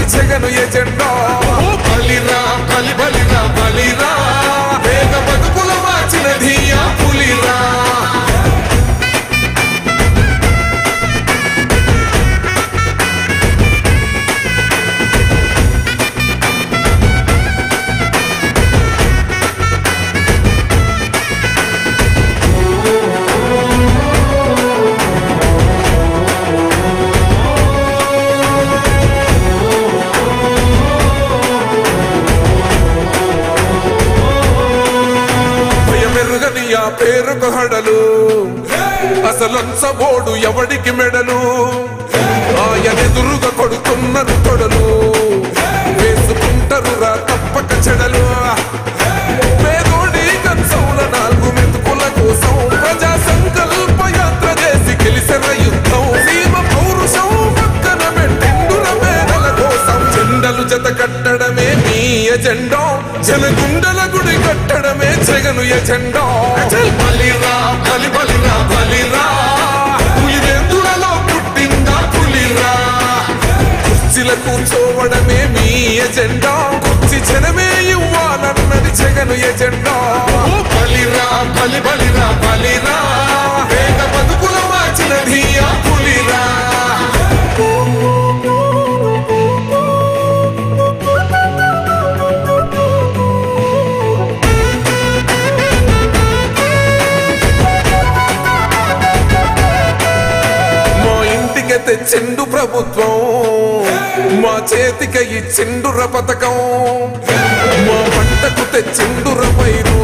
అన్నది జగను ఎజెండా. బలిరా బలి బలిరా బలిరా, వేగ బతుకుల మార్చినది ఆ పులిరా. పేరుకు హడలు అసలంచబోడు ఎవడికి మెడలు, ఆయనెదురుగా కొడుతున్నారు తొడలు, వేసుకుంటారు రా తప్పక చెడలు. పేదోడి కంచౌల 4 మెతుకుల కోసం ప్రజా సంకల్ప యాత్ర చేసి గెలిసిన యుద్ధం. సీమ పౌరుషం పక్కన పెట్టిండుర పేదల కోసం. జెండలు జత కట్టడమే మీ ఎజెండా, జనగుండల గుడి కట్టడమే జగను ఎజెండా. బలిరా బలి బలిరా బలిరా, పులివెందులలో పుట్టిందా పులిరా. కుర్చీల కూర్చోవడమే మీ ఎజెండా, కుర్చీ జనమే ఇవ్వాలన్నది జగను ఎజెండా. బలిరా బలి బలిరా బలిరా, వేగ బతుకుల మార్చినది ఆ పులిరా. తెచ్చిండు ప్రభుత్వం, మా చేతిక ఇచ్చిండుర పథకం, మా పంటకు తెచ్చిండుర పైరు.